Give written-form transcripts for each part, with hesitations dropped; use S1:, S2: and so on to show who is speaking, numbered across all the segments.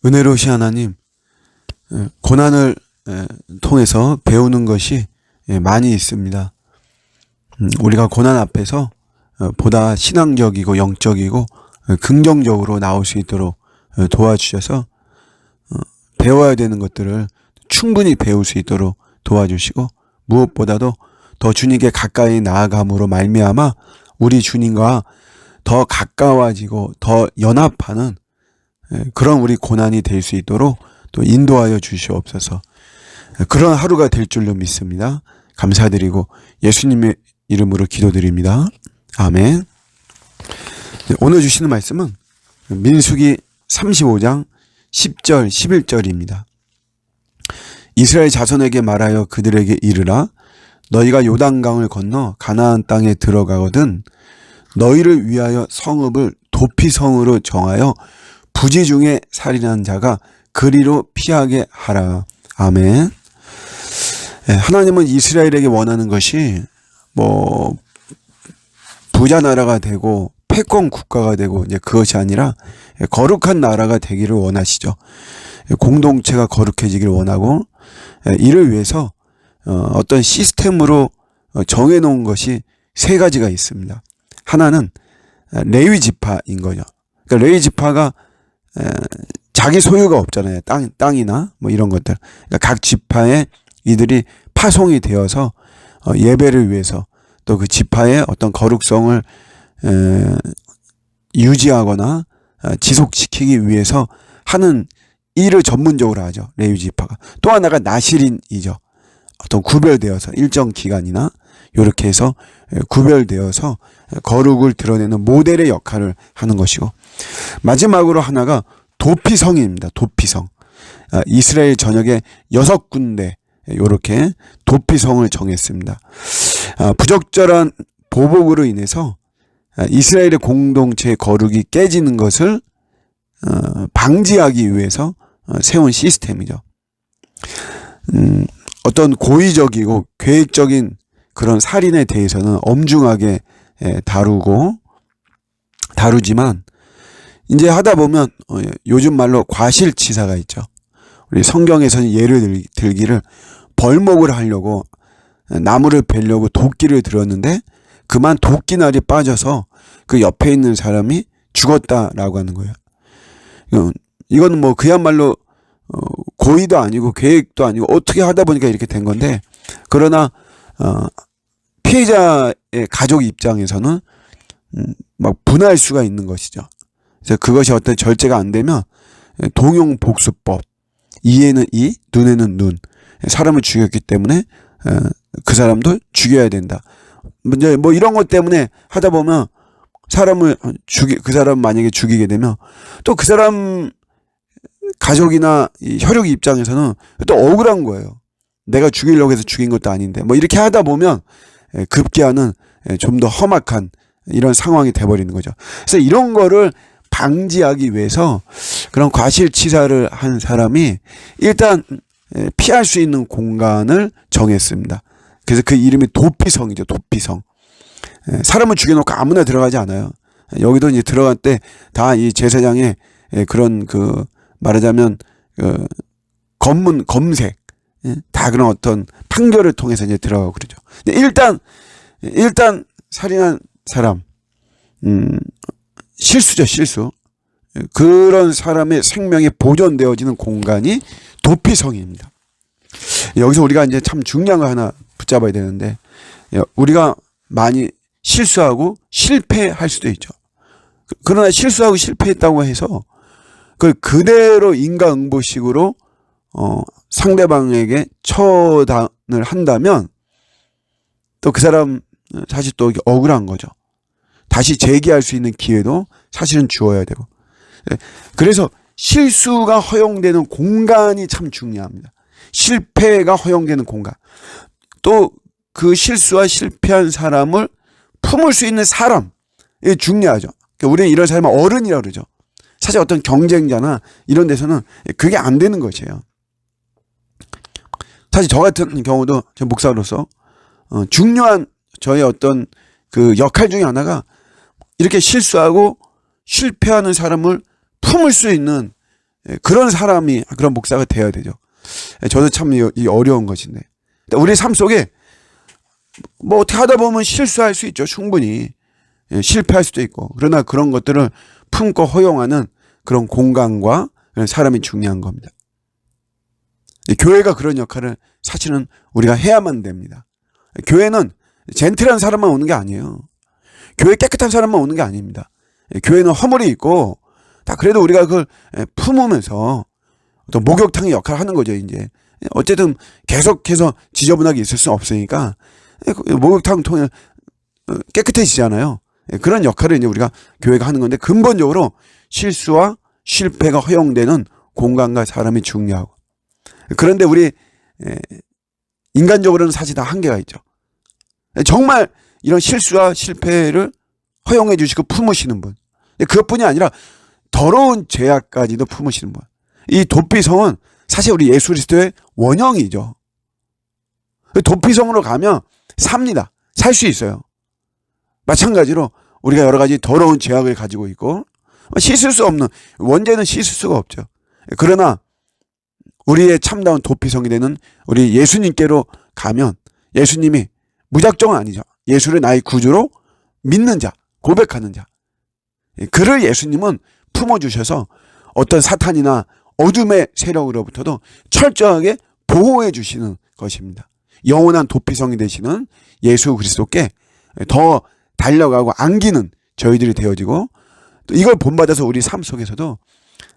S1: 은혜로우신 하나님, 고난을 통해서 배우는 것이 많이 있습니다. 우리가 고난 앞에서 보다 신앙적이고 영적이고 긍정적으로 나올 수 있도록 도와주셔서 배워야 되는 것들을 충분히 배울 수 있도록 도와주시고, 무엇보다도 더 주님께 가까이 나아감으로 말미암아 우리 주님과 더 가까워지고 더 연합하는 그런 우리 고난이 될 수 있도록 또 인도하여 주시옵소서. 그런 하루가 될 줄로 믿습니다. 감사드리고 예수님의 이름으로 기도드립니다. 아멘. 오늘 주시는 말씀은 민수기 35장 10절 11절입니다. 이스라엘 자손에게 말하여 그들에게 이르라. 너희가 요단강을 건너 가나안 땅에 들어가거든 너희를 위하여 성읍을 도피성으로 정하여 부지 중에 살인한 자가 그리로 피하게 하라. 아멘. 하나님은 이스라엘에게 원하는 것이 부자 나라가 되고 패권 국가가 되고 이제 그것이 아니라 거룩한 나라가 되기를 원하시죠. 공동체가 거룩해지기를 원하고, 이를 위해서 어떤 시스템으로 정해놓은 것이 세 가지가 있습니다. 하나는 레위 지파인 거죠. 그러니까 레위 지파가 자기 소유가 없잖아요. 땅이나 뭐 이런 것들. 그러니까 각 지파에 이들이 파송이 되어서 예배를 위해서 또 그 지파의 어떤 거룩성을 유지하거나 지속시키기 위해서 하는 일을 전문적으로 하죠. 레위 지파가. 또 하나가 나실인이죠. 어떤 구별되어서 일정 기간이나 이렇게 해서 구별되어서 거룩을 드러내는 모델의 역할을 하는 것이고, 마지막으로 하나가 도피성입니다. 도피성. 이스라엘 전역에 6군데 이렇게 도피성을 정했습니다. 부적절한 보복으로 인해서 이스라엘의 공동체의 거룩이 깨지는 것을 방지하기 위해서 세운 시스템이죠. 어떤 고의적이고 계획적인 그런 살인에 대해서는 엄중하게 다루지만 이제 하다 보면 요즘 말로 과실치사가 있죠. 우리 성경에서는 예를 들기를 벌목을 하려고 나무를 베려고 도끼를 들었는데 그만 도끼날이 빠져서 그 옆에 있는 사람이 죽었다라고 하는 거예요. 이건 뭐 그야말로 고의도 아니고 계획도 아니고 어떻게 하다 보니까 이렇게 된 건데, 그러나 피해자의 가족 입장에서는 막 분할 수가 있는 것이죠. 그래서 그것이 어떤 절제가 안 되면 동용복수법, 이에는 이, 눈에는 눈, 사람을 죽였기 때문에 그 사람도 죽여야 된다. 뭐 이런 것 때문에 하다 보면 그 사람 만약에 죽이게 되면 또 그 사람 가족이나 이 혈육 입장에서는 또 억울한 거예요. 내가 죽이려고 해서 죽인 것도 아닌데 뭐 이렇게 하다 보면 급기야는 좀 더 험악한 이런 상황이 돼버리는 거죠. 그래서 이런 거를 방지하기 위해서 그런 과실치사를 한 사람이 일단 피할 수 있는 공간을 정했습니다. 그래서 그 이름이 도피성이죠. 도피성. 사람을 죽여놓고 아무나 들어가지 않아요. 여기도 이제 들어갈 때 다 이 제사장의 그런 말하자면 검색, 다 그런 어떤 판결을 통해서 이제 들어가고 그러죠. 근데 일단 살인한 사람, 실수죠, 실수. 그런 사람의 생명이 보존되어지는 공간이 도피성입니다. 여기서 우리가 이제 참 중요한 거 하나 붙잡아야 되는데, 우리가 많이 실수하고 실패할 수도 있죠. 그러나 실수하고 실패했다고 해서 그걸 그대로 인과응보식으로 상대방에게 처단을 한다면 또 그 사람 사실 또 억울한 거죠. 다시 재기할 수 있는 기회도 사실은 주어야 되고. 그래서 실수가 허용되는 공간이 참 중요합니다. 실패가 허용되는 공간. 또 그 실수와 실패한 사람을 품을 수 있는 사람. 이게 중요하죠. 그러니까 우리는 이런 사람을 어른이라고 그러죠. 사실 어떤 경쟁자나 이런 데서는 그게 안 되는 것이에요. 사실 저 같은 경우도 제 목사로서 중요한 저의 어떤 그 역할 중에 하나가 이렇게 실수하고 실패하는 사람을 품을 수 있는 그런 사람이 그런 목사가 돼야 되죠. 저도 참 이 어려운 것인데 우리 삶 속에 뭐 어떻게 하다 보면 실수할 수 있죠. 충분히 실패할 수도 있고 그러나 그런 것들을 품고 허용하는 그런 공간과 사람이 중요한 겁니다. 교회가 그런 역할을 사실은 우리가 해야만 됩니다. 교회는 젠틀한 사람만 오는 게 아니에요. 교회 깨끗한 사람만 오는 게 아닙니다. 교회는 허물이 있고 다 그래도 우리가 그걸 품으면서 또 목욕탕의 역할을 하는 거죠. 이제 어쨌든 계속해서 지저분하게 있을 수는 없으니까 목욕탕 통해 깨끗해지잖아요. 그런 역할을 이제 우리가 교회가 하는 건데 근본적으로 실수와 실패가 허용되는 공간과 사람이 중요하고 그런데 우리 인간적으로는 사실 다 한계가 있죠. 정말 이런 실수와 실패를 허용해 주시고 품으시는 분. 그것뿐이 아니라 더러운 죄악까지도 품으시는 분. 이 도피성은 사실 우리 예수 그리스도의 원형이죠. 도피성으로 가면 삽니다. 살 수 있어요. 마찬가지로 우리가 여러 가지 더러운 죄악을 가지고 있고 씻을 수 없는 원죄는 씻을 수가 없죠. 그러나 우리의 참다운 도피성이 되는 우리 예수님께로 가면 예수님이 무작정은 아니죠. 예수를 나의 구주로 믿는 자, 고백하는 자. 그를 예수님은 품어주셔서 어떤 사탄이나 어둠의 세력으로부터도 철저하게 보호해 주시는 것입니다. 영원한 도피성이 되시는 예수 그리스도께 더 달려가고 안기는 저희들이 되어지고 또 이걸 본받아서 우리 삶 속에서도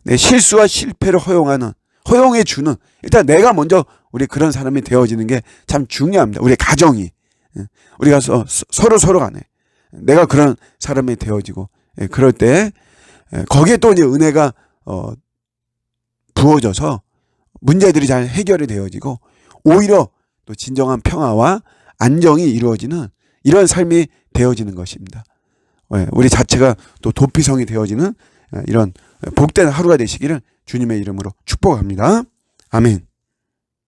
S1: 내 실수와 실패를 허용해 주는 일단 내가 먼저 우리 그런 사람이 되어지는 게 참 중요합니다. 우리 가정이 우리가 서로 간에 내가 그런 사람이 되어지고 그럴 때 거기에 또 이제 은혜가 부어져서 문제들이 잘 해결이 되어지고 오히려 또 진정한 평화와 안정이 이루어지는 이런 삶이 되어지는 것입니다. 우리 자체가 또 도피성이 되어지는 이런 복된 하루가 되시기를 주님의 이름으로 축복합니다. 아멘.